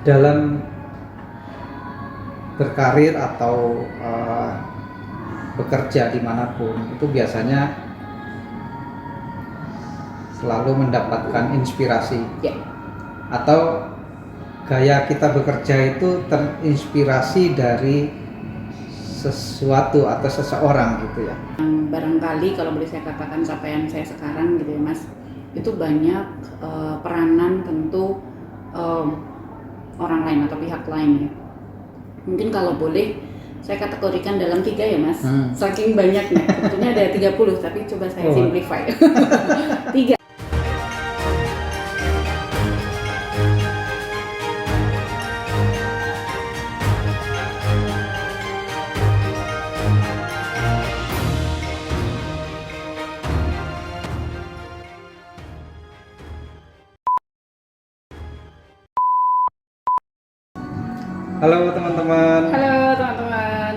dalam berkarir atau bekerja dimanapun itu biasanya selalu mendapatkan inspirasi atau gaya kita bekerja itu terinspirasi dari sesuatu atau seseorang gitu ya. Barangkali kalau boleh saya katakan capaian saya sekarang gitu ya Mas, itu banyak peranan tentu orang lain atau pihak lain ya. Mungkin kalau boleh saya kategorikan dalam 3 ya Mas, saking banyaknya, tentunya ada 30 tapi coba saya simplify. 3. Halo teman-teman. Halo teman-teman.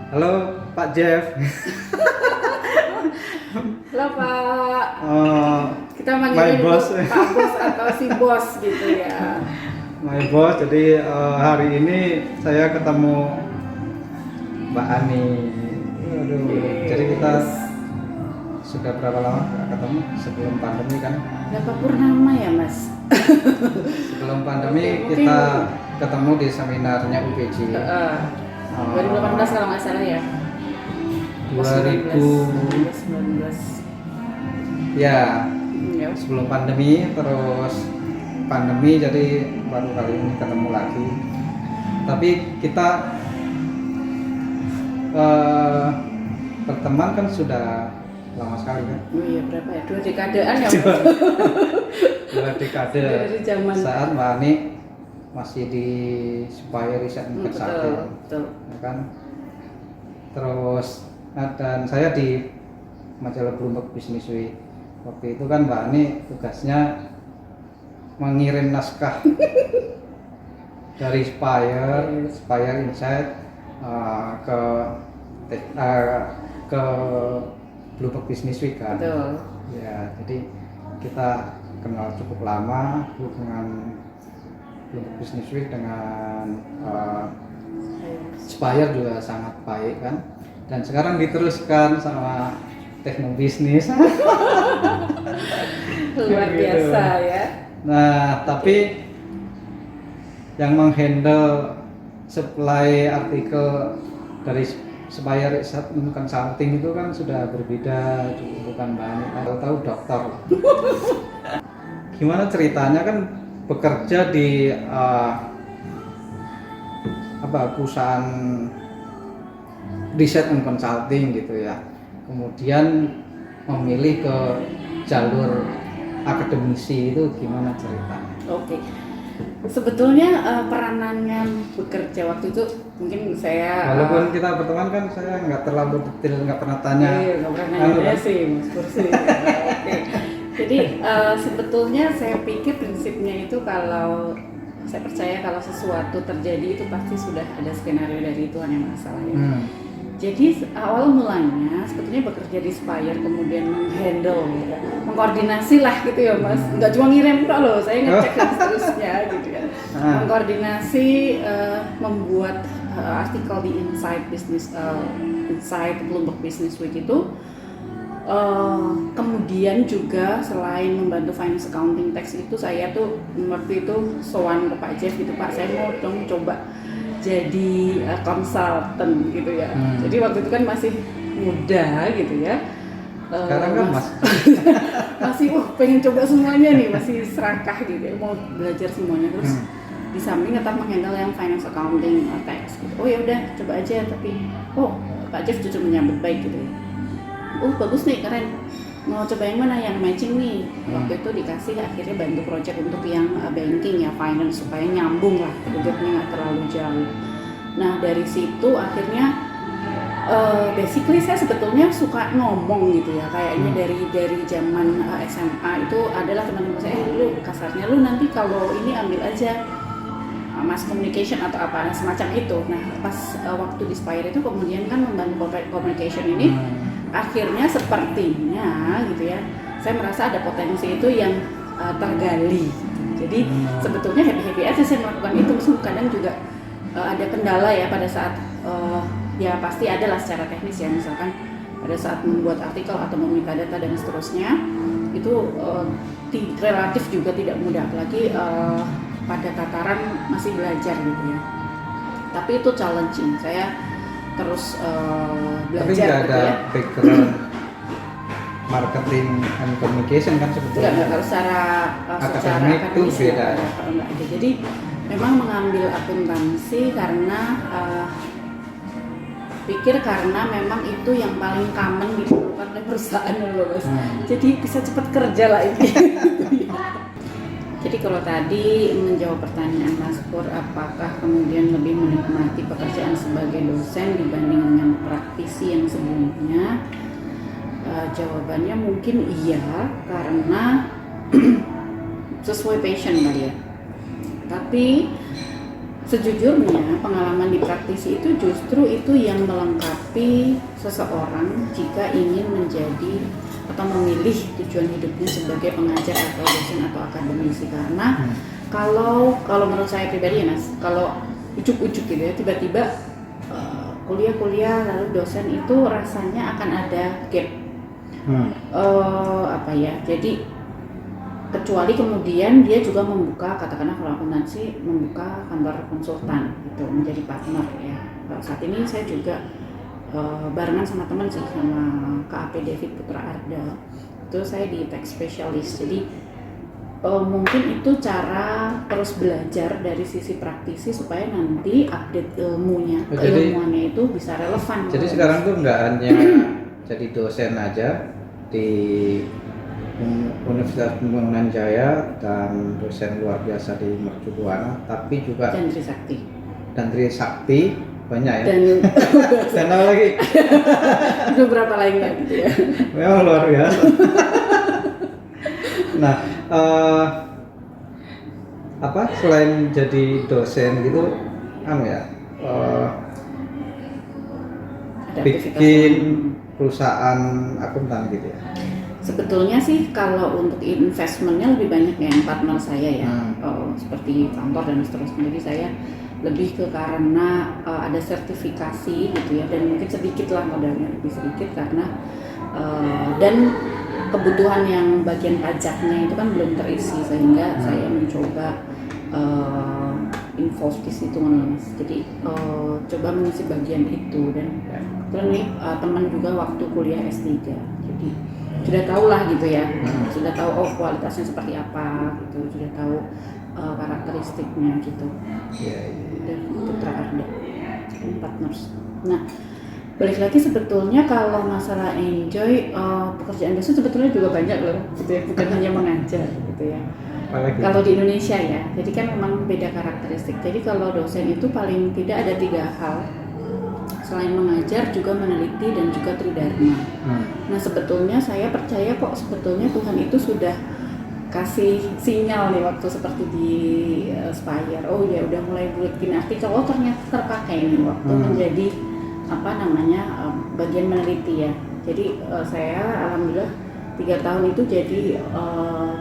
Halo Pak Jeff. Halo Pak. Kita my manggilin boss. Pak Bos atau si Bos gitu ya. My boss. Jadi hari ini saya ketemu Mbak Ani. Jadi kita sudah berapa lama ketemu sebelum pandemi kan? Berapa purnama ya Mas? Sebelum pandemi kita ketemu di seminarnya UPJ. 2018 kalau nggak salah ya. 2019 ya, sebelum pandemi, terus pandemi jadi baru kali ini ketemu lagi. Tapi kita berteman kan sudah lama sekali kan? Oh iya, berapa ya? 2 dekadean ya Mas? 2 dekade dari zaman saat Mbak Ani masih di Spire Research and Consulting, betul. ya kan? Terus dan saya di majalah Bloomberg Business Week. Waktu itu kan Mbak Ani tugasnya mengirim naskah dari Spire Insight ke Bloomberg Business Week kan. Betul. Ya, jadi kita kenal cukup lama. Hubungan Bloomberg Business Week dengan Spire juga sangat baik kan. Dan sekarang diteruskan sama Teknobisnis. Luar biasa ya. Nah, tapi yang menghandle supply artikel dari Spire Research and Consulting itu kan sudah berbeda, bukan Mbak Ani, tahu dokter. Gimana ceritanya kan bekerja di perusahaan riset and consulting gitu ya, kemudian memilih ke jalur akademisi itu gimana ceritanya? Oke. Sebetulnya peranannya bekerja waktu itu mungkin saya walaupun kita berteman kan saya nggak terlalu detail, nggak pernah tanya. Iya, nggak pernah nanya sih Mas Kursi. Oke. Jadi sebetulnya saya pikir prinsipnya itu kalau saya percaya kalau sesuatu terjadi itu pasti sudah ada skenario dari Tuhan yang Maha Esa ya. Jadi awal mulanya sebetulnya bekerja di Spire kemudian menghandle, mengkoordinasi lah gitu ya Mas. Nggak cuma ngirim kok loh, saya ngecek dan seterusnya gitu ya. Mengkoordinasi, membuat artikel di Insight Bloomberg Business Week itu. Kemudian juga selain membantu finance accounting tax itu saya tuh waktu itu sowan ke Pak Jeff gitu, Pak saya mau dong coba jadi konsultan gitu ya. Jadi waktu itu kan masih muda gitu ya. Sekarang kan masih pengen coba semuanya nih, masih serakah gitu ya, mau belajar semuanya terus di samping tetap menghandle yang finance accounting tax gitu. Oh ya udah coba aja, tapi Pak Jeff justru menyambut baik gitu ya. Bagus nih, keren. Mau coba yang mana? Yang matching nih. Waktu itu dikasih akhirnya bantu project untuk yang banking ya, finance, supaya nyambung lah, projectnya nggak terlalu jauh. Nah dari situ akhirnya basically saya sebetulnya suka ngomong gitu ya, kayaknya dari zaman SMA itu adalah teman-teman saya, lu kasarnya lu nanti kalau ini ambil aja mass communication atau apa semacam itu. Nah pas waktu di Spire itu kemudian kan membantu communication ini, akhirnya sepertinya gitu ya, saya merasa ada potensi itu yang tergali. Jadi sebetulnya happy aja saya melakukan agak ada kendala ya pada saat ya pasti ada lah secara teknis ya, misalkan pada saat membuat artikel atau meminta data dan seterusnya itu relatif juga tidak mudah, apalagi pada tataran masih belajar gitu ya. Tapi itu challenging, saya terus belajar. Tapi nggak gitu ada ya. background marketing and communication kan sebetulnya. Enggak, kalau secara Akademik itu akademis beda. enggak ada. Jadi memang mengambil akuntansi karena pikir karena memang itu yang paling common diperlukan oleh perusahaan loh Mas. Jadi bisa cepat kerja lah ini. Jadi kalau tadi menjawab pertanyaan Mas Pur, apakah kemudian lebih menikmati pekerjaan sebagai dosen dibanding dengan praktisi yang sebelumnya? Jawabannya mungkin iya, karena sesuai passion kali ya. Tapi sejujurnya pengalaman di praktisi itu justru itu yang melengkapi seseorang jika ingin menjadi atau memilih tujuan hidupnya sebagai pengajar atau dosen atau akademisi. Karena kalau menurut saya pribadi ya Mas, kalau ujuk-ujuk gitu ya, tiba-tiba kuliah lalu dosen itu rasanya akan ada gap. Jadi kecuali kemudian dia juga membuka, katakanlah kalau akuntansi membuka kantor konsultan gitu, menjadi partner ya. Saat ini saya juga barengan sama teman sih, sama KAP David Putra Arda, itu saya di tax specialist. Jadi mungkin itu cara terus belajar dari sisi praktisi supaya nanti update keilmuannya itu bisa relevan. Jadi sekarang tuh nggak hanya jadi dosen aja di Universitas Pembangunan Jaya dan dosen luar biasa di Mercu Buana, tapi juga dan Trisakti banyak ya. Dan apa lagi? Beberapa lainnya gitu ya. Memang luar biasa. Nah, selain jadi dosen gitu, bikin perusahaan akuntan gitu ya. Sebetulnya sih kalau untuk investmentnya lebih banyak yang partner saya ya, seperti kantor dan seterusnya. Jadi saya lebih ke karena ada sertifikasi gitu ya, dan mungkin sedikit lah modalnya, lebih sedikit karena dan kebutuhan yang bagian pajaknya itu kan belum terisi, sehingga saya mencoba involve di situ Mas. Jadi coba mengisi bagian itu, dan kebetulan nih teman juga waktu kuliah S3, jadi sudah tahu lah gitu ya, sudah tahu kualitasnya seperti apa gitu, sudah tahu karakteristiknya gitu. Dan Putra Arda partners. Nah, balik lagi sebetulnya kalau masalah enjoy, pekerjaan dosen sebetulnya juga banyak loh gitu ya, bukan hanya mengajar gitu ya. Kalau di Indonesia ya, jadi kan memang beda karakteristik. Jadi kalau dosen itu paling tidak ada 3 hal, selain mengajar juga meneliti dan juga tridharma. Nah sebetulnya saya percaya kok sebetulnya Tuhan itu sudah kasih sinyal nih waktu seperti di Spire. Oh ya udah mulai bikin artikel, ternyata terpakai nih waktu menjadi bagian meneliti ya. Jadi saya alhamdulillah 3 tahun itu jadi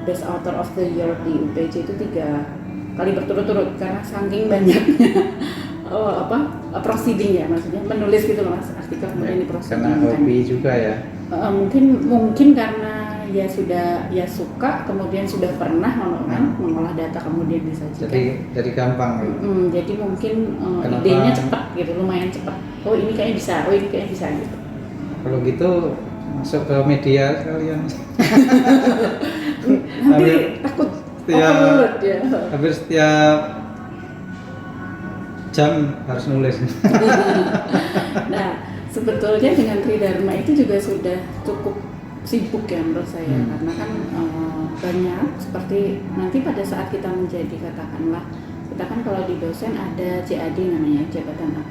Best Author of the Year di UPJ itu 3 kali berturut-turut, karena saking banyaknya proceeding ya, maksudnya menulis gitu loh Mas, artikel kemudian di proceeding. Karena hobi juga ya. Mungkin karena ya sudah suka, kemudian sudah pernah mengolah data kemudian disajikan. Jadi gampang gitu. Jadi mungkin idenya cepat gitu, lumayan cepat. Oh ini kayaknya bisa gitu. Kalau gitu masuk ke media sekalian. Nanti takut overload ya. Hampir setiap jam harus nulis. Nah, sebetulnya dengan tridharma itu juga sudah cukup sibuk ya menurut saya, karena kan banyak seperti nanti pada saat kita menjadi, katakanlah kita kan kalau di dosen ada JAD namanya, jabatan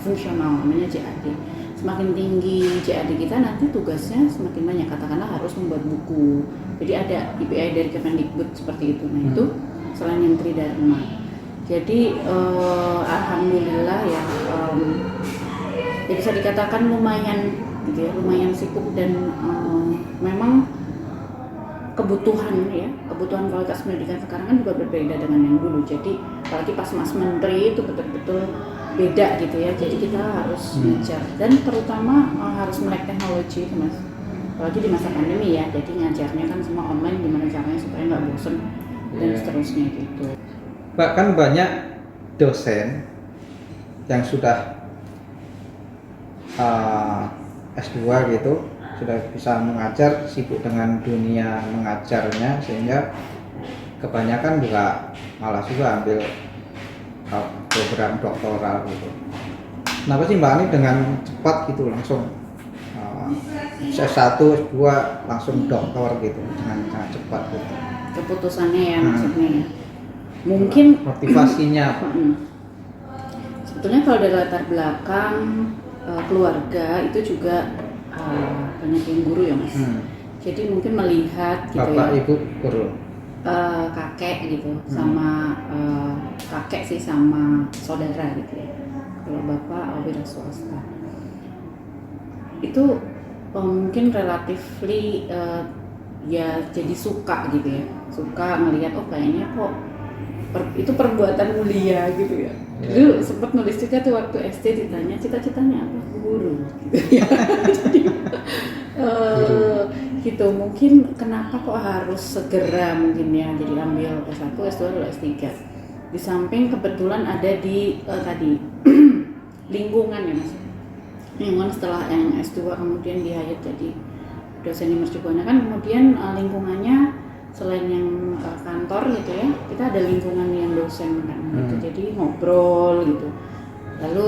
fungsional namanya JAD. Semakin tinggi JAD kita nanti tugasnya semakin banyak, katakanlah harus membuat buku. Jadi ada IPI dari Kemendikbud seperti itu. Nah itu selain yang tridharma. Jadi alhamdulillah ya, ya bisa dikatakan lumayan gitu ya, lumayan sibuk, dan memang kebutuhan kualitas pendidikan sekarang kan juga berbeda dengan yang dulu. Jadi apalagi pas Mas Menteri itu betul-betul beda gitu ya. Jadi kita harus ngejar dan terutama harus melek teknologi itu Mas. Apalagi di masa pandemi ya. Jadi ngajarnya kan semua online, gimana caranya supaya nggak bosen dan seterusnya gitu. Bahkan banyak dosen yang sudah S2 gitu, sudah bisa mengajar, sibuk dengan dunia mengajarnya, sehingga kebanyakan juga malah juga ambil program doktoral gitu. Kenapa sih Mbak Ani dengan cepat gitu langsung S1, S2 langsung doktor gitu dengan sangat cepat gitu? Keputusannya ya maksudnya ya. Mungkin motivasinya apa? Sebetulnya kalau dari latar belakang keluarga itu juga banyak yang guru ya Mas. Jadi mungkin melihat gitu Bapak, ya. Ibu guru. Kakek gitu sama kakek sih sama saudara gitu ya. Kalau bapak wira swasta itu mungkin relatively ya jadi suka gitu ya, suka ngelihat kayaknya kok itu perbuatan mulia gitu ya. Dulu sempat nulis juga tuh waktu SD ditanya cita-citanya apa, guru gitu ya. Jadi gitu mungkin kenapa kok harus segera mungkin ya jadi ambil S1, S2 atau S3. Di samping kebetulan ada di tadi lingkungan ya Mas. Lingkungan setelah yang S2 kemudian di Hayat jadi dosen di Mercubuana kan kemudian lingkungannya selain yang kantor gitu ya, kita ada lingkungan yang dosen kan gitu. Jadi ngobrol gitu. Lalu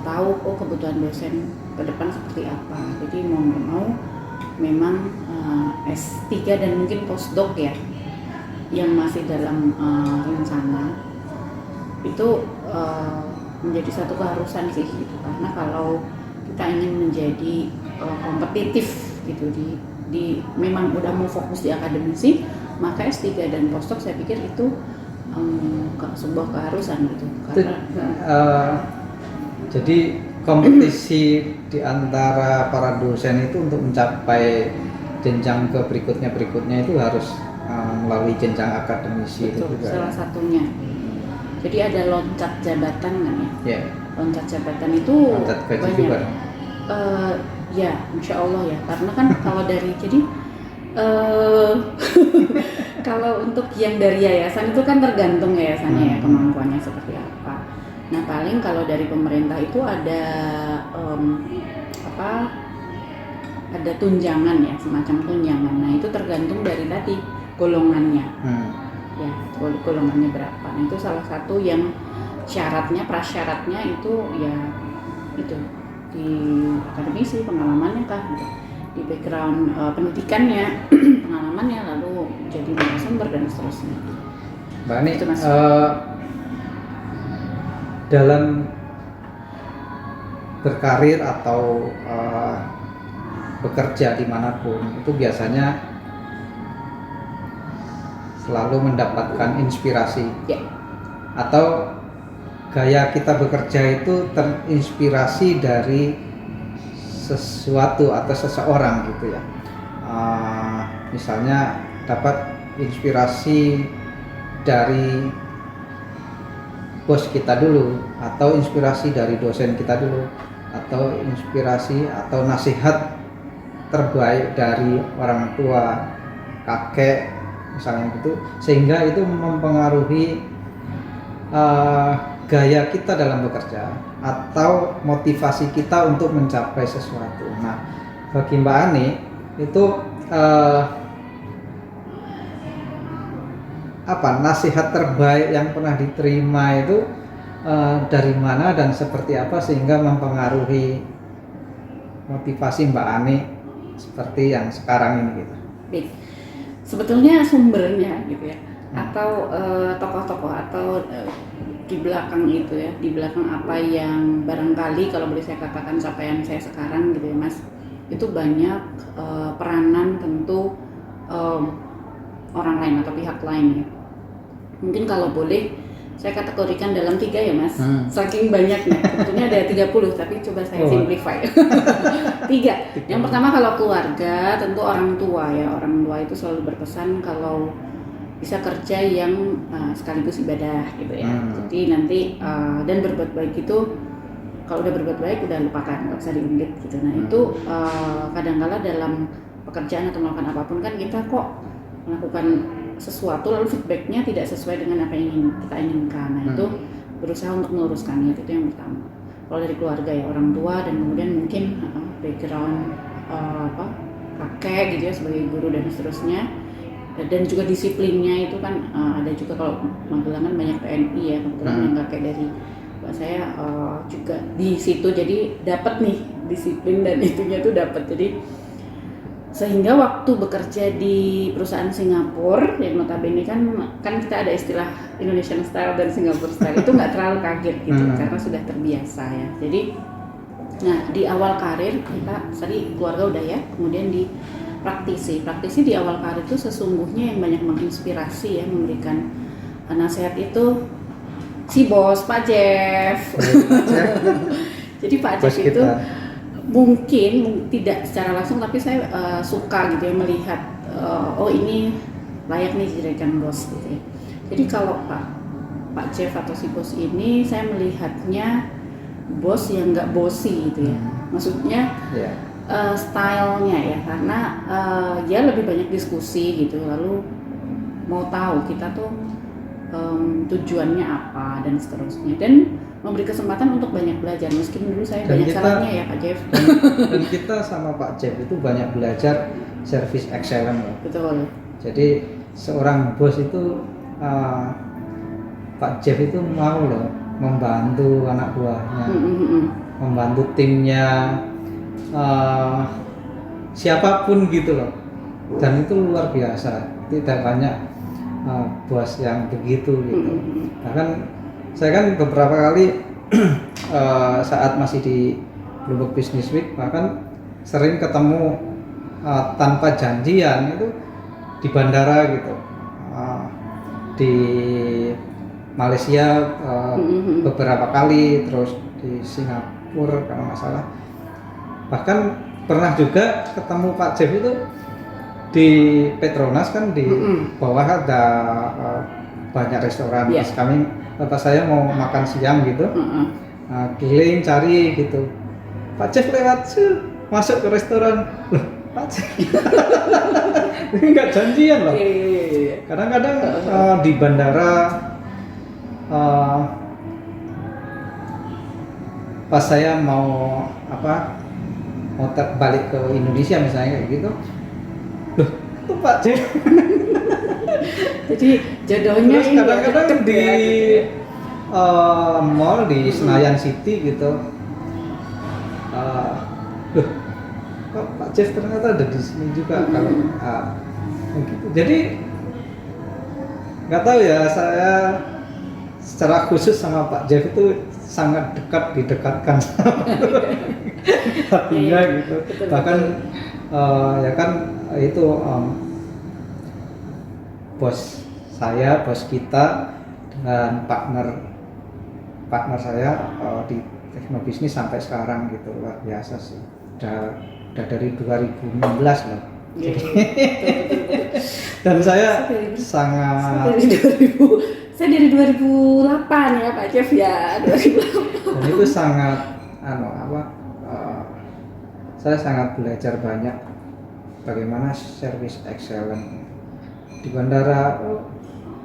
tahu kebutuhan dosen ke depan seperti apa. Jadi mau nggak mau memang S3 dan mungkin postdoc ya yang masih dalam rencana itu menjadi satu keharusan sih gitu. Karena kalau kita ingin menjadi kompetitif gitu di memang udah mau fokus di akademisi, maka S3 dan postdoc saya pikir itu sebuah keharusan gitu. Karena jadi kompetisi di antara para dosen itu untuk mencapai jenjang ke berikutnya itu harus melalui jenjang akademisi. Betul, itu juga salah satunya. Jadi ada loncat jabatan kan ya? Yeah. Loncat jabatan itu loncat gaji banyak. Juga. Ya, insya Allah ya. Karena kan kalau dari jadi kalau untuk yang dari yayasan itu kan tergantung yayasannya ya kemampuannya seperti apa. Nah paling kalau dari pemerintah itu ada ada tunjangan ya, semacam tunjangan. Nah itu tergantung dari tadi golongannya. Ya golongannya berapa. Nah itu salah satu yang prasyaratnya itu ya itu di akademisi pengalamannya kah gitu. Di background pendidikannya pengalamannya, lalu jadi narasumber dan seterusnya. Mbak Ani, dalam berkarir atau bekerja dimanapun itu biasanya selalu mendapatkan inspirasi atau gaya kita bekerja itu terinspirasi dari sesuatu atau seseorang gitu ya. Misalnya dapat inspirasi dari bos kita dulu, atau inspirasi dari dosen kita dulu, atau inspirasi atau nasihat terbaik dari orang tua, kakek misalnya gitu, sehingga itu mempengaruhi gaya kita dalam bekerja atau motivasi kita untuk mencapai sesuatu. Nah, bagi Mbak Ani itu nasihat terbaik yang pernah diterima itu dari mana dan seperti apa sehingga mempengaruhi motivasi Mbak Ani seperti yang sekarang ini gitu. Baik. Sebetulnya sumbernya gitu ya, atau tokoh-tokoh atau di belakang itu ya, di belakang apa yang barangkali kalau boleh saya katakan capaian saya sekarang gitu ya Mas, itu banyak peranan tentu orang lain atau pihak lain ya. Mungkin kalau boleh saya kategorikan dalam 3 ya Mas. Saking banyaknya, sebetulnya ada 30 tapi coba saya simplify. 3. Yang pertama kalau keluarga, tentu orang tua ya. Orang tua itu selalu berpesan kalau bisa kerja yang sekaligus ibadah gitu ya. Jadi nanti dan berbuat baik itu kalau udah berbuat baik udah lupakan, nggak usah diungkit gitu. Nah itu kadang-kala dalam pekerjaan atau melakukan apapun kan kita kok melakukan sesuatu lalu feedbacknya tidak sesuai dengan apa yang kita inginkan. Nah itu berusaha untuk meluruskannya, itu yang pertama. Kalau dari keluarga ya orang tua dan kemudian mungkin background kakek gitu ya sebagai guru dan seterusnya. Dan juga disiplinnya itu kan ada juga kalau Magelang kan banyak PNI ya, kebetulan yang kakek dari Pak saya juga di situ, jadi dapat nih disiplin dan itunya tuh dapat. Jadi sehingga waktu bekerja di perusahaan Singapura yang notabene kan kita ada istilah Indonesian style dan Singapore style itu nggak terlalu kaget gitu karena sudah terbiasa ya. Jadi nah di awal karir kita tadi keluarga udah ya, kemudian di praktisi di awal karir itu sesungguhnya yang banyak menginspirasi ya, memberikan nasihat itu si bos Pak Jeff. Jadi Pak Jeff itu mungkin tidak secara langsung tapi saya suka gitu ya melihat oh ini layak nih dijadikan bos gitu ya. Jadi kalau Pak Jeff atau si bos ini saya melihatnya bos yang nggak bossy gitu ya. Maksudnya stylenya ya, karena dia lebih banyak diskusi gitu, lalu mau tahu kita tuh tujuannya apa dan seterusnya, dan memberi kesempatan untuk banyak belajar meskipun dulu saya banyak salahnya ya Pak Jeff. Dan kita sama Pak Jeff itu banyak belajar service excellence loh. Betul. Jadi seorang bos itu Pak Jeff itu mau loh membantu anak buahnya, membantu timnya, siapapun gitu loh, dan itu luar biasa. Tidak banyak bos yang begitu gitu. Bahkan saya kan beberapa kali saat masih di Bloomberg Business Week bahkan sering ketemu tanpa janjian itu di bandara gitu, di Malaysia beberapa kali, terus di Singapura kalau nggak salah. Bahkan pernah juga ketemu Pak Jeff itu di Petronas kan, di bawah ada banyak restoran. Pas kata saya mau makan siang gitu, keliling cari gitu, Pak Jeff lewat masuk ke restoran. Loh, Pak Jeff nggak janjian loh. Kadang-kadang di bandara pas saya mau balik ke Indonesia misalnya kayak gitu, loh itu Pak Jeff. Jadi jodohnya terus kadang-kadang di mall di Senayan City gitu, loh kok Pak Jeff ternyata ada di sini juga kalau gitu. Jadi nggak tahu ya, saya secara khusus sama Pak Jeff itu sangat didekatkan hatinya gitu. Bahkan ya kan itu bos saya, bos kita, dan partner saya di teknobisnis sampai sekarang gitu, luar biasa sih. Udah dari 2016 loh. Dan saya sangat saya dari 2008 ya Pak Jeff ya, 2008. Dan itu sangat saya sangat belajar banyak bagaimana service excellence di bandara.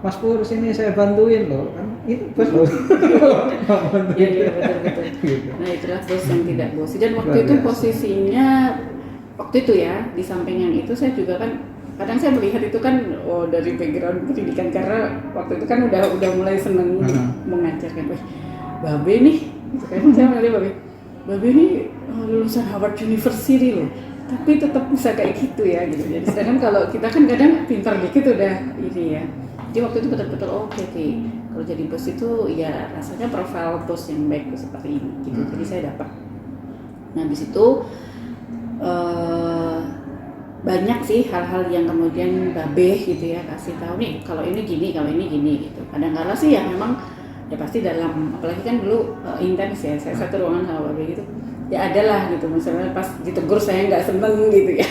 Mas Pur sini saya bantuin loh, kan itu bos loh. Iya betul. Gitu. Nah itulah bos yang tidak bosi, dan waktu itu posisinya itu ya di samping yang itu saya juga kan kadang saya melihat itu kan dari background pendidikan, karena waktu itu kan udah mulai seneng mengajar kan, Babe nih, kan saya melihat Babe nih lulusan Harvard University loh, tapi tetap bisa kayak gitu ya gitu. Jadi sedangkan kalau kita kan kadang pintar dikit udah ini ya. Jadi waktu itu betul-betul oke. Kalau jadi bos itu ya rasanya profil bos yang baik seperti ini gitu. Jadi saya dapat. Nah di situ banyak sih hal-hal yang kemudian Babe gitu ya kasih tahu nih, kalau ini gini gitu. Kadang-kadang sih ya memang ya pasti dalam, apalagi kan dulu intens ya, saya satu ruangan sama Babe gitu, ya adalah gitu, misalnya pas ditegur saya nggak seneng gitu ya,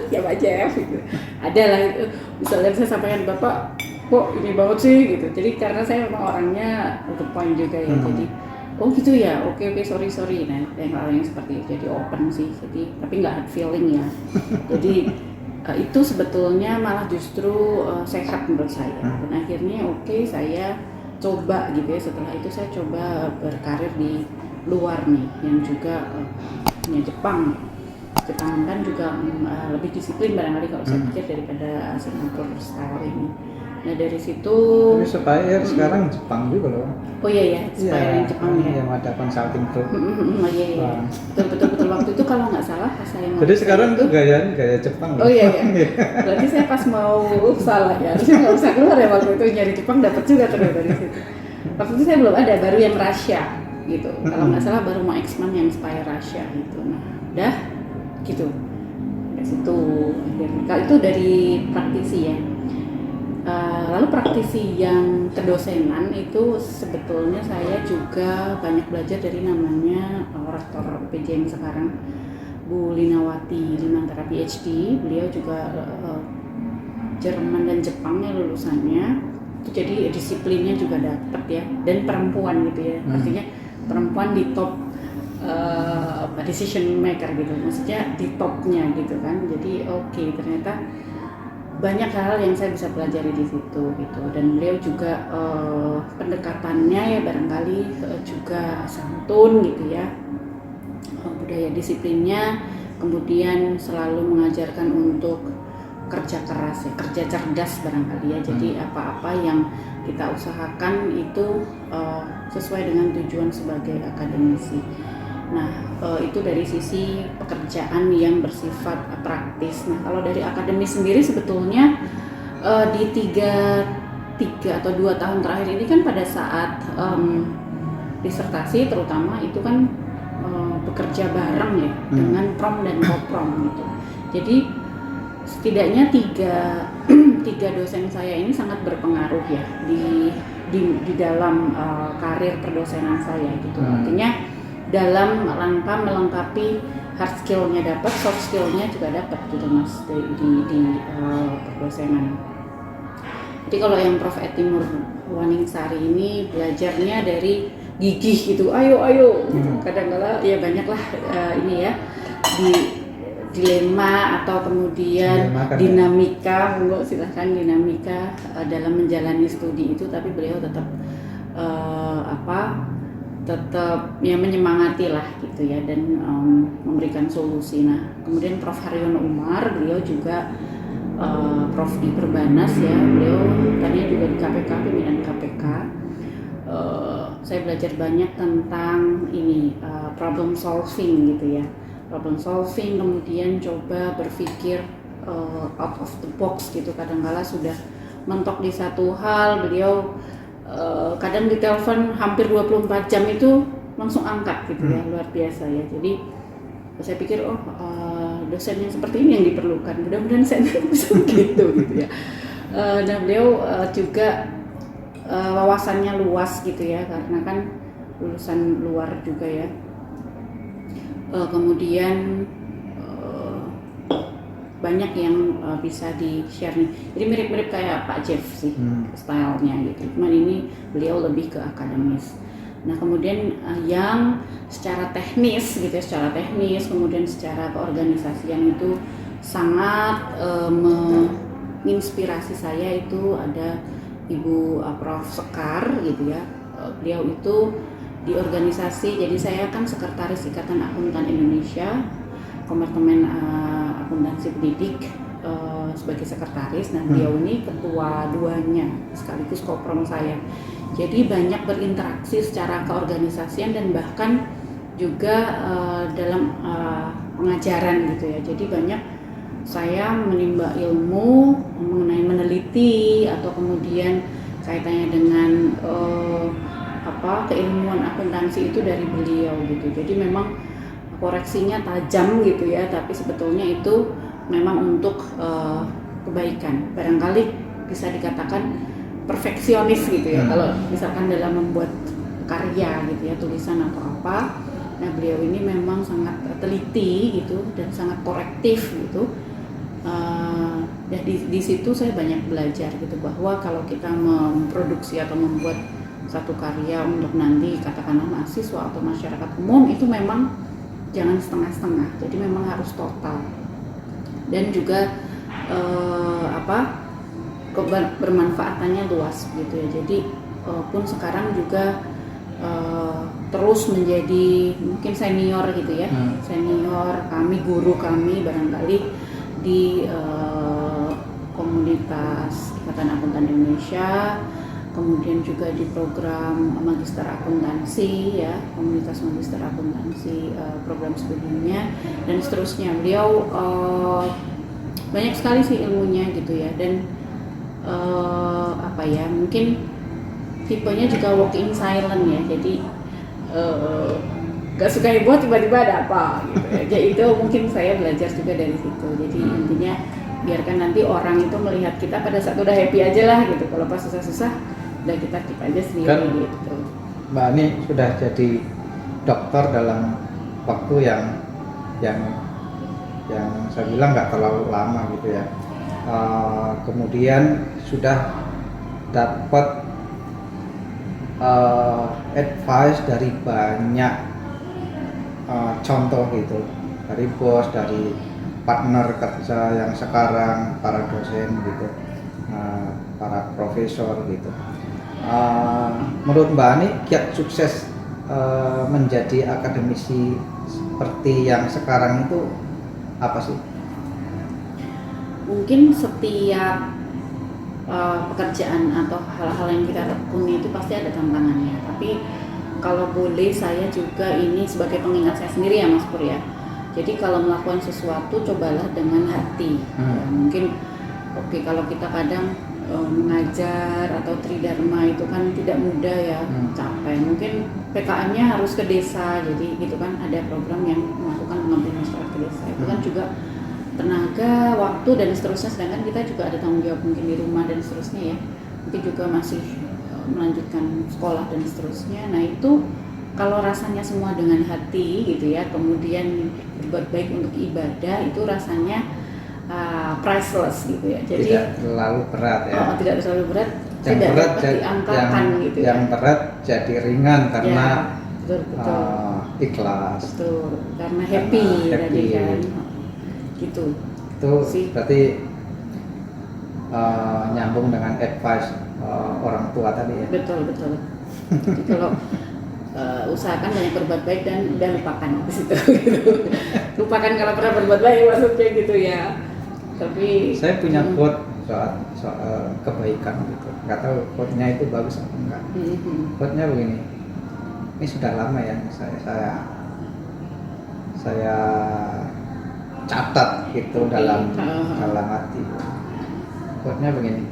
ya Pak Jeff gitu, adalah itu, misalnya saya sampaikan Bapak, kok ini banget sih gitu, jadi karena saya memang orangnya to the point juga ya, jadi oh gitu ya, oke sorry, nah yang hal yang seperti itu jadi open sih, jadi tapi nggak hard feeling ya, jadi itu sebetulnya malah justru sehat menurut saya, dan akhirnya saya coba gitu ya, setelah itu saya coba berkarir di luar nih, yang juga punya Jepang kan juga lebih disiplin barangkali kalau saya pikir daripada Singapura style ini. Nah dari situ. Tapi supplier sekarang Jepang juga loh. Oh iya supplier yang Jepang ya. Yang ada consulting tuh. Oh iya. Betul waktu itu kalau nggak salah pas saya. Jadi sekarang tuh gaya Jepang loh. Oh iya. Berarti saya pas mau salah ya. Harusnya nggak usah keluar ya waktu itu, nyari Jepang dapat juga terus dari situ. Waktu itu saya belum ada, baru yang Russia gitu. Kalau nggak salah baru mau X-Man yang Spy Russia gitu. Nah udah gitu. Dari situ. Kalau itu dari praktisi ya. Lalu praktisi yang kedosenan itu sebetulnya saya juga banyak belajar dari namanya rektor PJM sekarang, Bu Linawati Limantara PhD. Beliau juga Jerman dan Jepang ya lulusannya, jadi disiplinnya juga dapat ya, dan perempuan gitu ya, artinya perempuan di top decision maker gitu, maksudnya di topnya gitu kan, jadi ternyata banyak hal yang saya bisa pelajari di situ gitu, dan beliau juga pendekatannya ya barangkali juga santun gitu ya, budaya disiplinnya, kemudian selalu mengajarkan untuk kerja keras ya, kerja cerdas barangkali ya, jadi apa-apa yang kita usahakan itu sesuai dengan tujuan sebagai akademisi. Nah, itu dari sisi pekerjaan yang bersifat praktis. Nah, kalau dari akademis sendiri sebetulnya di tiga atau 2 tahun terakhir ini kan pada saat disertasi terutama itu kan bekerja bareng ya dengan prom dan koprom gitu. Jadi setidaknya tiga dosen saya ini sangat berpengaruh ya di dalam karir perdosenan saya gitu. Artinya dalam rangka melengkapi hard skill-nya dapat, soft skill-nya juga dapat gitu Mas di perdosenan. Jadi kalau yang Prof. Etimur Waningsari ini belajarnya dari gigih gitu, ayo kadang-kala ya banyaklah ini ya di dilema atau kemudian dinamika, monggo silahkan dinamika dalam menjalani studi itu, tapi beliau tetap tetap ya menyemangati lah gitu ya, dan memberikan solusi. Nah kemudian Prof. Haryono Umar, beliau juga Prof di Perbanas ya, beliau tadinya juga di KPK, pimpinan KPK. Saya belajar banyak tentang ini problem solving gitu ya, problem solving, kemudian coba berpikir out of the box gitu. Kadang-kala sudah mentok di satu hal, beliau kadang ditelepon hampir 24 jam itu langsung angkat gitu ya, luar biasa ya. Jadi saya pikir dosen yang seperti ini yang diperlukan, mudah-mudahan saya bisa begitu gitu ya. Dan beliau juga wawasannya luas gitu ya, karena kan lulusan luar juga ya. Kemudian banyak yang bisa di-share nih. Jadi mirip-mirip kayak Pak Jeff sih stylenya gitu. Cuman ini beliau lebih ke akademis. Nah kemudian yang secara teknis gitu ya, secara teknis, kemudian secara keorganisasian itu sangat menginspirasi saya itu ada Ibu Prof. Sekar gitu ya. Beliau itu di organisasi, jadi saya kan sekretaris Ikatan Akuntan Indonesia, Komertemen Akuntansi Pendidik sebagai sekretaris. Nah beliau ini ketua duanya sekaligus koprom saya, jadi banyak berinteraksi secara keorganisasian dan bahkan juga dalam pengajaran gitu ya. Jadi banyak saya menimba ilmu mengenai meneliti atau kemudian kaitannya dengan keilmuan akuntansi itu dari beliau gitu. Jadi memang koreksinya tajam gitu ya, tapi sebetulnya itu memang untuk kebaikan. Barangkali bisa dikatakan perfeksionis gitu ya. Kalau misalkan dalam membuat karya gitu ya, tulisan atau apa. Nah beliau ini memang sangat teliti gitu dan sangat korektif gitu. Ya di situ saya banyak belajar gitu bahwa kalau kita memproduksi atau membuat satu karya untuk nanti katakanlah mahasiswa atau masyarakat umum itu memang jangan setengah-setengah, jadi memang harus total dan juga bermanfaatannya luas gitu ya. Jadi pun sekarang juga terus menjadi mungkin senior gitu ya, senior kami, guru kami barangkali di komunitas Ikatan Akuntan Indonesia, kemudian juga di program Magister Akuntansi ya, komunitas Magister Akuntansi program studinya dan seterusnya. Beliau banyak sekali sih ilmunya gitu ya, dan mungkin tipenya juga walking silent ya, jadi gak suka heboh tiba-tiba ada apa gitu ya. Jadi itu mungkin saya belajar juga dari situ. Jadi intinya biarkan nanti orang itu melihat kita pada saat udah happy aja lah gitu. Kalau pas susah-susah udah kita keep aja sendiri kan, gitu. Mbak Ani sudah jadi dokter dalam waktu yang saya bilang nggak terlalu lama gitu ya. Kemudian sudah dapat advice dari banyak contoh gitu, dari bos, dari partner kerja yang sekarang, para dosen gitu, para profesor gitu. Menurut Mbak Ani, kiat sukses menjadi akademisi seperti yang sekarang itu apa sih? Mungkin setiap pekerjaan atau hal-hal yang kita tekuni itu pasti ada tantangannya. Tapi kalau boleh saya juga ini sebagai pengingat saya sendiri ya Mas Pur ya. Jadi kalau melakukan sesuatu cobalah dengan hati. Ya, mungkin kalau kita kadang mengajar atau tridharma itu kan tidak mudah ya, capek. Mungkin PKM-nya harus ke desa, jadi gitu kan ada program yang melakukan pengabdian masyarakat ke desa. Itu kan juga tenaga, waktu dan seterusnya, sedangkan kita juga ada tanggung jawab mungkin di rumah dan seterusnya ya, mungkin juga masih melanjutkan sekolah dan seterusnya. Nah itu kalau rasanya semua dengan hati gitu ya, kemudian berbuat baik untuk ibadah, itu rasanya priceless gitu ya. Jadi tidak terlalu berat ya. Tidak terlalu berat, Yang tidak berat dapat diangkat gitu yang ya. berat jadi ringan karena ya, betul. Ikhlas. Betul, karena happy tadi kan. Gitu. Itu sih. Berarti nyambung dengan advice orang tua tadi ya. Betul. Jadi kalau usahakan banyak berbuat baik dan udah lupakan di situ gitu. Lupakan kalau pernah berbuat baik maksudnya gitu ya. Tapi saya punya quote soal kebaikan gitu. Nggak tahu quote-nya itu bagus atau enggak. Quote-nya begini. Ini sudah lama ya saya catat gitu dalam hati. Quote-nya begini.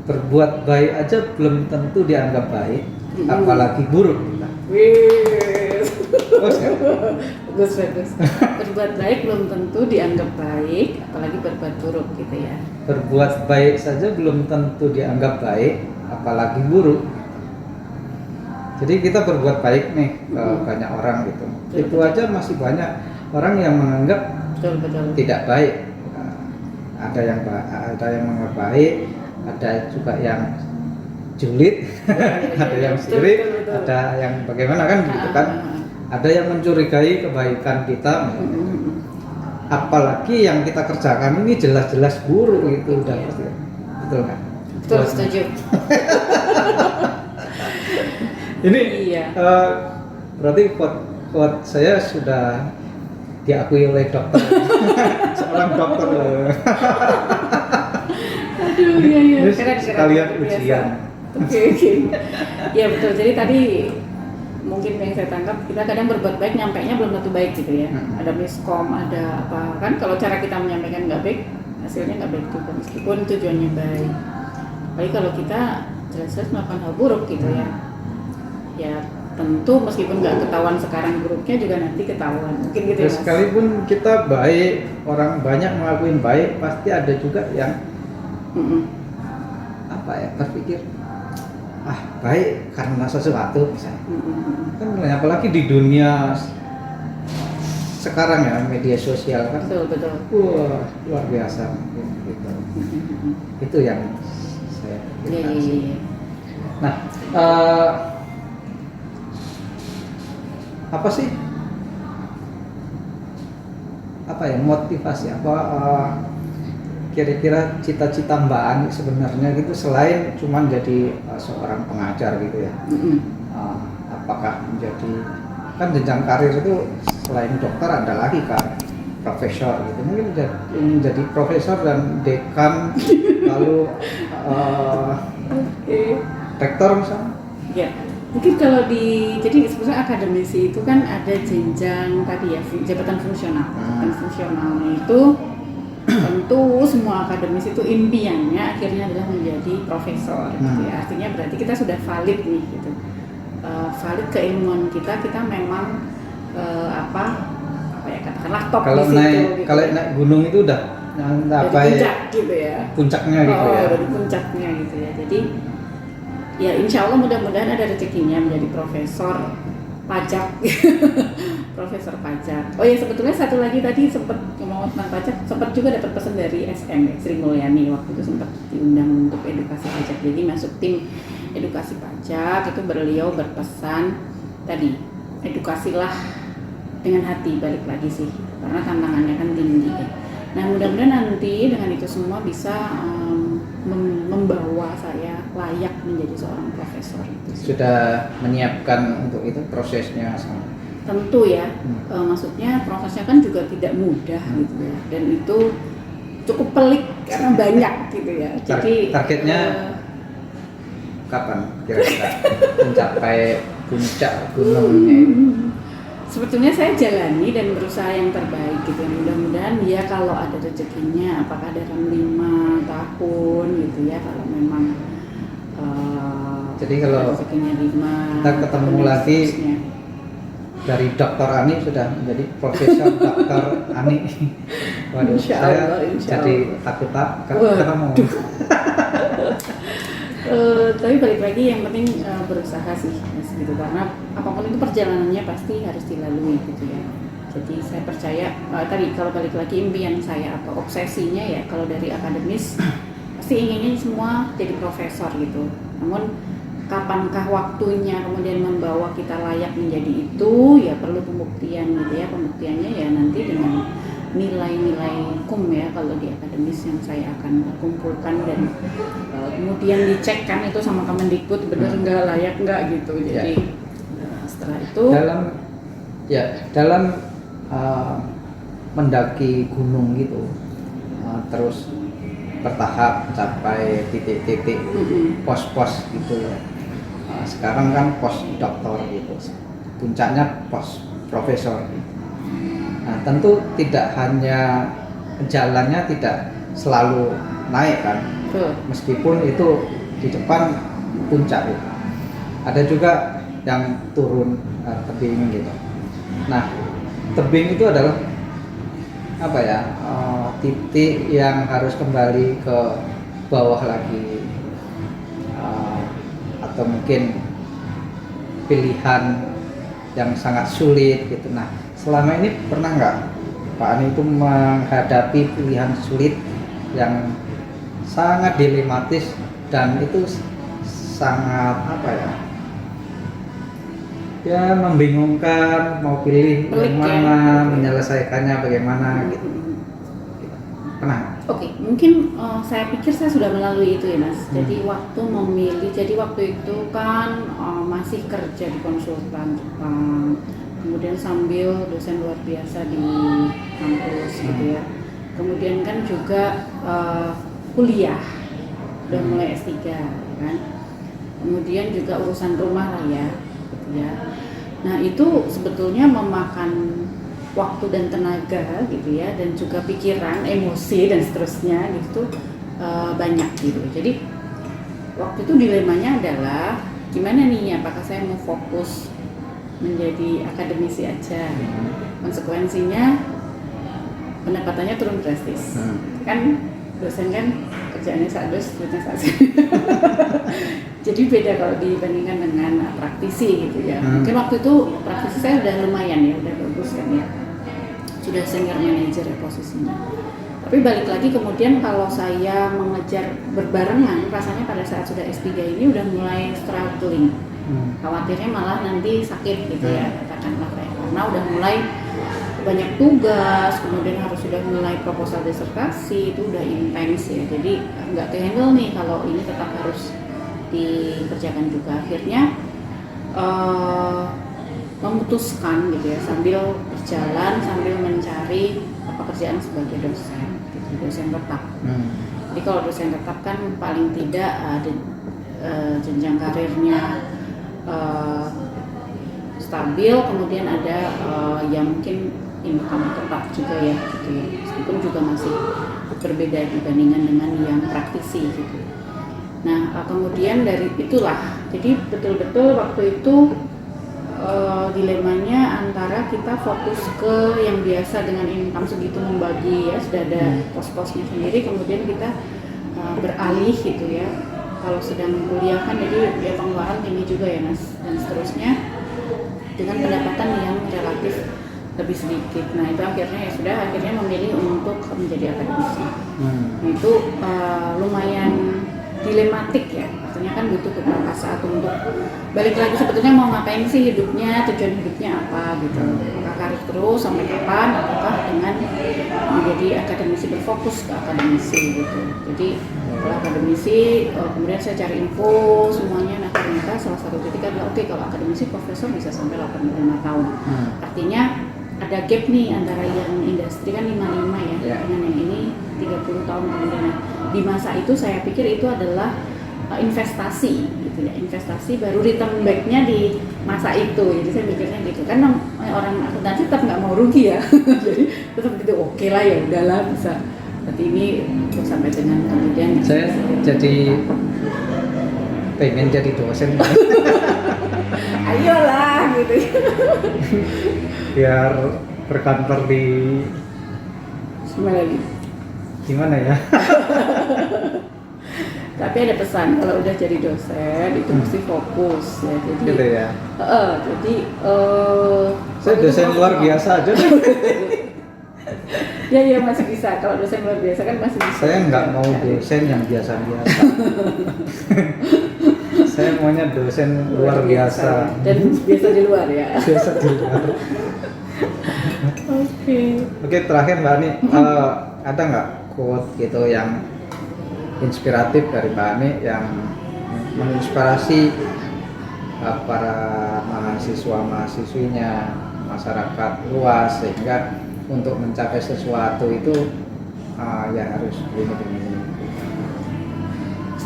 Berbuat baik aja belum tentu dianggap baik, apalagi buruk. Bagus. Berbuat baik belum tentu dianggap baik, apalagi berbuat buruk gitu ya. Berbuat baik saja belum tentu dianggap baik, apalagi buruk. Jadi kita berbuat baik nih ke banyak orang gitu. Itu aja masih banyak orang yang menganggap tidak baik. Ada yang menganggap baik, ada juga yang julid, ada yang sirik, ada yang bagaimana kan gitu kan. Ada yang mencurigai kebaikan kita, apalagi yang kita kerjakan ini jelas-jelas buruk gitu, udah pasti, betul nggak? Betul, setuju. Ini iya. Berarti quote saya sudah diakui oleh dokter, seorang dokter. Aduh, iya. Sekalian ujian. Oke. Ya betul. Jadi tadi mungkin yang saya tangkap, kita kadang berbuat baik nyampainya belum tentu baik gitu ya. Ada miskom, ada apa kan, kalau cara kita menyampaikan nggak baik, hasilnya nggak baik juga meskipun tujuannya baik. Apalagi kalau kita jelas-jelas melakukan hal buruk gitu ya. Ya tentu meskipun nggak ketahuan sekarang buruknya juga nanti ketahuan, mungkin gitu ya Mas. Sekalipun kita baik, orang banyak ngelakuin baik, pasti ada juga yang apa ya, berpikir baik karena sesuatu misalnya. Kan apalagi di dunia sekarang ya, media sosial kan, Betul. wah luar biasa gitu. Itu yang saya pikirkan sih. Nah, apa sih, apa ya, motivasi apa kira-kira cita-cita Mbak Ani sebenarnya gitu, selain cuman jadi seorang pengajar gitu ya? Apakah menjadi, kan jenjang karir itu selain dokter ada lagi kan profesor gitu, mungkin menjadi profesor dan dekan lalu rektor misalnya? Ya, mungkin kalau jadi sebenarnya akademisi itu kan ada jenjang tadi ya, jabatan fungsional. Jabatan fungsionalnya itu tentu semua akademis itu impiannya akhirnya adalah menjadi profesor gitu ya. Artinya berarti kita sudah valid nih gitu. Valid keilmuan kita memang apa ya, katakanlah top kalau di situ gitu. Kalau naik gunung itu udah dari puncak gitu ya. Puncaknya gitu ya. Dari puncaknya gitu ya. Jadi ya insya Allah mudah-mudahan ada rezekinya menjadi profesor pajak. Profesor pajak. Oh ya, sebetulnya satu lagi tadi sempat ngomong tentang pajak, sempat juga dapat pesan dari SM Sri Mulyani, waktu itu sempat diundang untuk edukasi pajak. Jadi masuk tim edukasi pajak itu beliau berpesan tadi, edukasilah dengan hati, balik lagi sih, karena tantangannya kan tinggi ya. Nah mudah-mudahan nanti dengan itu semua bisa membawa saya layak menjadi seorang profesor itu. Sudah menyiapkan untuk itu prosesnya sama? Tentu ya, maksudnya prosesnya kan juga tidak mudah gitu ya, dan itu cukup pelik karena banyak gitu ya. Jadi targetnya kapan kira-kira mencapai puncak gunungnya itu? Sebetulnya saya jalani dan berusaha yang terbaik gitu ya. Mudah-mudahan ya kalau ada rezekinya, apakah dalam 5 tahun gitu ya, kalau memang jadi kalau rezekinya 5 kita ketemu lagi seterusnya. Dari Dr. Ani sudah menjadi Profesor Dr. Ani. Waduh, saya jadi takut ketemu. Tapi balik lagi yang penting berusaha sih gitu, karena apapun itu perjalanannya pasti harus dilalui gitu ya. Jadi saya percaya tadi kalau balik lagi impian saya atau obsesinya ya, kalau dari akademis pasti inginnya semua jadi profesor gitu. Namun kapankah waktunya kemudian membawa kita layak menjadi itu, ya perlu pembuktian gitu ya. Pembuktiannya ya nanti dengan nilai-nilai hukum ya, kalau di akademis yang saya akan kumpulkan dan kemudian dicekkan itu sama Kemendikbud benar nggak, layak nggak gitu. Jadi setelah itu dalam mendaki gunung gitu, terus bertahap mencapai titik-titik pos-pos gitu ya. Sekarang kan pos doktor gitu, puncaknya pos profesor gitu. Nah tentu tidak hanya jalannya tidak selalu naik kan, meskipun itu di depan puncak gitu. Ada juga yang turun tebing gitu. Nah tebing itu adalah apa ya, titik yang harus kembali ke bawah lagi, atau mungkin pilihan yang sangat sulit gitu. Nah selama ini pernah nggak Pak Ani itu menghadapi pilihan sulit yang sangat dilematis dan itu sangat apa ya, membingungkan, mau pilih yang mana, menyelesaikannya bagaimana gitu. Pernah? Oke, mungkin saya pikir saya sudah melalui itu ya Mas. Jadi waktu memilih, jadi waktu itu kan masih kerja di konsultan Jepang, kemudian sambil dosen luar biasa di kampus gitu ya. Kemudian kan juga kuliah, udah mulai S3 kan. Kemudian juga urusan rumah lah ya, gitu ya. Nah itu sebetulnya memakan waktu dan tenaga gitu ya, dan juga pikiran, emosi dan seterusnya gitu banyak gitu. Jadi waktu itu dilemanya adalah gimana nih, apakah saya mau fokus menjadi akademisi aja, konsekuensinya pendapatannya turun drastis kan, dosen kan kerjaannya sadus, duitnya sadus. Jadi beda kalau dibandingkan dengan praktisi gitu ya. Mungkin waktu itu praktisi saya udah lumayan ya, udah bagus kan ya. Sudah senior manager ya posisinya. Tapi balik lagi kemudian kalau saya mengejar berbarengan, rasanya pada saat sudah S3 ini udah mulai struggling. Khawatirnya malah nanti sakit gitu ya, katakanlah kayak karena udah mulai banyak tugas, kemudian harus sudah mulai proposal disertasi, itu udah intens ya. Jadi nggak kehandle nih kalau ini tetap harus dikerjakan juga. Akhirnya memutuskan gitu ya, sambil berjalan sambil mencari pekerjaan sebagai dosen, gitu, dosen tetap. Jadi kalau dosen tetap kan paling tidak ada jenjang karirnya stabil, kemudian ada yang mungkin income tetap juga ya, gitu ya. Meskipun juga masih berbeda dibandingkan dengan yang praktisi gitu. Nah kemudian dari itulah, jadi betul-betul waktu itu dilemanya antara kita fokus ke yang biasa dengan income segitu membagi ya, sudah ada pos-posnya sendiri, kemudian kita beralih gitu ya. Kalau sedang kuliah kan jadi ya pengeluaran tinggi juga ya mas, dan seterusnya dengan pendapatan yang relatif lebih sedikit. Nah itu akhirnya ya sudah akhirnya memilih untuk menjadi akademisi. Nah, itu lumayan dilematik ya, artinya kan butuh beberapa saat untuk balik lagi sebetulnya mau ngapain sih hidupnya, tujuan hidupnya apa gitu, apakah karir terus sampai kapan, apakah dengan menjadi akademisi berfokus ke akademisi gitu. Jadi kalau akademisi kemudian saya cari info semuanya, nah ternyata salah satu titik adalah oke, kalau akademisi profesor bisa sampai 85 tahun. Artinya ada gap nih antara yang industri kan 55 ya, dengan yang ini 30 tahun kemudian. Di masa itu saya pikir itu adalah investasi gitu ya, investasi baru return back-nya di masa itu. Jadi saya mikirnya gitu kan, orang akuntansi tetap nggak mau rugi ya. Jadi tetap gitu, oke lah ya udahlah bisa. Berarti ini untuk sampai dengan kemudian saya jadi pengen jadi dosen. Ayolah gitu. Biar berkantor di gimana ya? Tapi ada pesan kalau udah jadi dosen itu mesti fokus ya. Jadi gitu ya. Jadi saya dosen luar biasa aja. ya masih bisa. Kalau dosen luar biasa kan masih bisa. Saya nggak mau dosen yang biasa-biasa. Saya maunya dosen luar biasa. Dan biasa di luar ya. Biasa di luar. Oke, terakhir Mbak Ani, ada nggak quote gitu yang inspiratif dari Mbak Ani yang menginspirasi para mahasiswa-mahasiswinya, masyarakat luas, sehingga untuk mencapai sesuatu itu ya harus begini.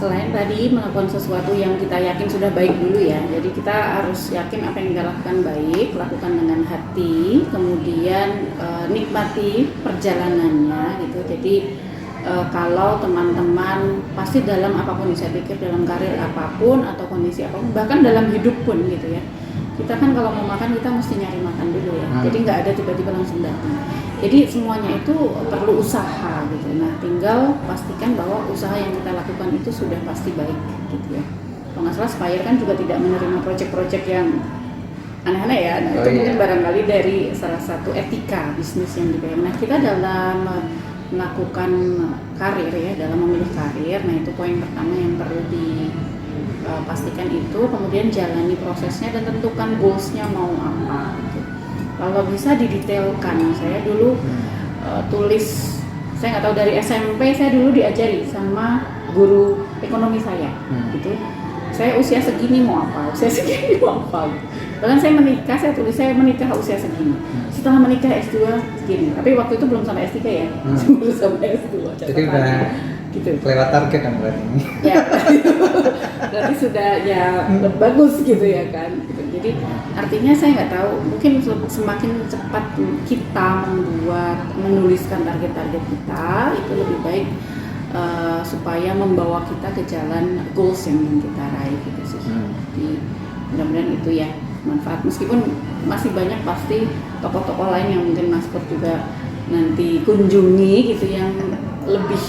Selain tadi melakukan sesuatu yang kita yakin sudah baik dulu ya, jadi kita harus yakin apa yang kita lakukan baik, lakukan dengan hati, kemudian nikmati perjalanannya gitu. Jadi kalau teman-teman pasti dalam apapun, saya pikir dalam karir apapun atau kondisi apapun, bahkan dalam hidup pun gitu ya, kita kan kalau mau makan kita mesti nyari makan dulu ya. Jadi nggak ada tiba-tiba langsung datang. Jadi semuanya itu perlu usaha gitu. Nah tinggal pastikan bahwa usaha yang kita lakukan itu sudah pasti baik gitu ya. Kalau nggak salah Spire kan juga tidak menerima proyek-proyek yang aneh-aneh ya. Nah itu mungkin barangkali dari salah satu etika bisnis yang dipegang. Nah kita dalam melakukan karir ya, dalam memilih karir, nah itu poin pertama yang perlu dipastikan itu. Kemudian jalani prosesnya dan tentukan goalsnya mau apa gitu. Kalau bisa didetailkan, saya dulu tulis, saya nggak tahu dari SMP saya dulu diajari sama guru ekonomi saya, gitu. Saya usia segini mau apa, usia segini mau apa. Bahkan saya menikah, saya tulis saya menikah usia segini. Setelah menikah S2 segini. Tapi waktu itu belum sampai S3 ya, belum sampai S2. Jadi udah gitu. Lewat target kan berarti. Ya, berarti sudah ya bagus gitu ya kan. Gitu. Jadi artinya saya nggak tahu, mungkin semakin cepat kita menuliskan target-target kita itu lebih baik supaya membawa kita ke jalan goals yang ingin kita raih gitu sih. Jadi mudah-mudahan itu ya manfaat, meskipun masih banyak pasti tokoh-tokoh lain yang mungkin Mas Pur juga nanti kunjungi gitu yang lebih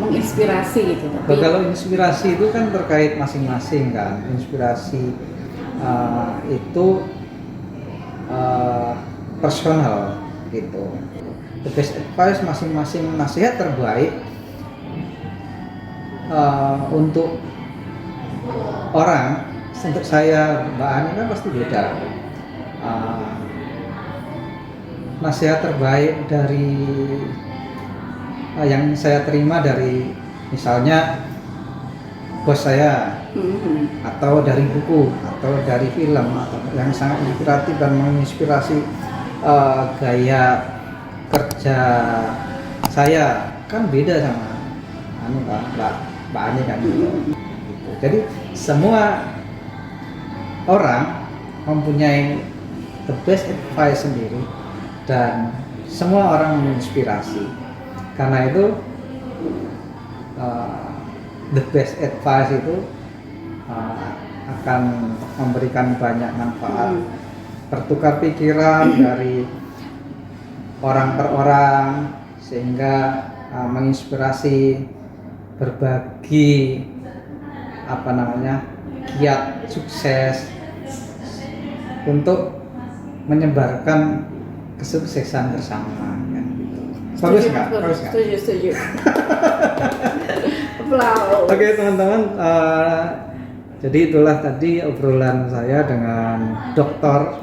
menginspirasi gitu. Tapi Kalau inspirasi itu kan terkait masing-masing kan. Inspirasi itu personal gitu. The best advice masing-masing nasihat terbaik untuk orang, untuk saya Mbak Ani kan pasti beda. Nasihat terbaik dari yang saya terima dari misalnya bos saya, atau dari buku atau dari film atau yang sangat inspiratif dan menginspirasi gaya kerja saya kan beda sama Mbak Ani kan gitu. Jadi semua orang mempunyai the best advice sendiri dan semua orang menginspirasi. Karena itu the best advice itu akan memberikan banyak manfaat, bertukar pikiran dari orang per orang sehingga menginspirasi, berbagi kiat sukses untuk menyebarkan kesuksesan bersama kan gitu. Bagus nggak? Setuju. Aplaus. Oke teman-teman, jadi itulah tadi obrolan saya dengan Dokter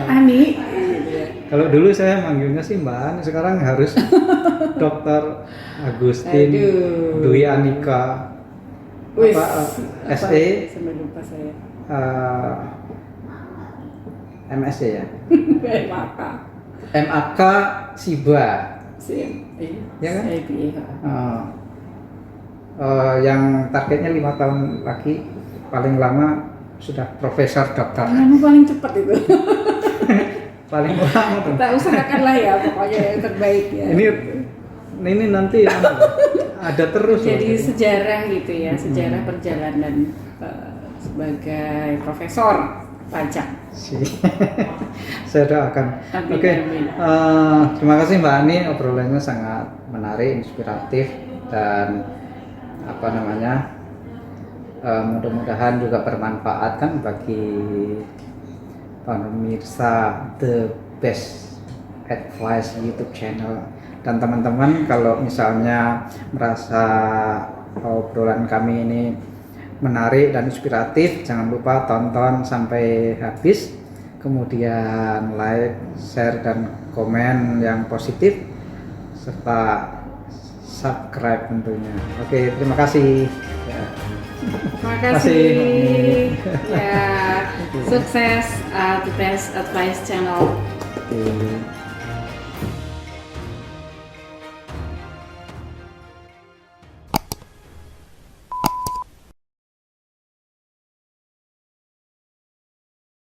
Ani. Kalau dulu saya manggilnya sih Mbak Ani, sekarang harus Dokter Agustin Dwi Anika SE Sampai lupa saya. MSc ya. MAK. MAK Siba. Ya kan? Yang targetnya 5 tahun lagi, paling lama sudah profesor dokter. Kamu paling cepat itu. Paling lama tuh. Kita usahakanlah ya, pokoknya yang terbaik ya. Ini nanti ada terus. Jadi sejarah gitu ya, sejarah perjalanan sebagai profesor pajak. Saya doakan. Oke. Terima kasih Mbak Ani, obrolannya sangat menarik, inspiratif dan mudah-mudahan juga bermanfaat kan bagi pemirsa The Best Advice YouTube channel. Dan teman-teman kalau misalnya merasa obrolan kami ini menarik dan inspiratif, jangan lupa tonton sampai habis, kemudian like, share dan komen yang positif serta subscribe tentunya. Oke, terima kasih. Terima kasih. Ya, sukses The Best Advice Channel. Oke.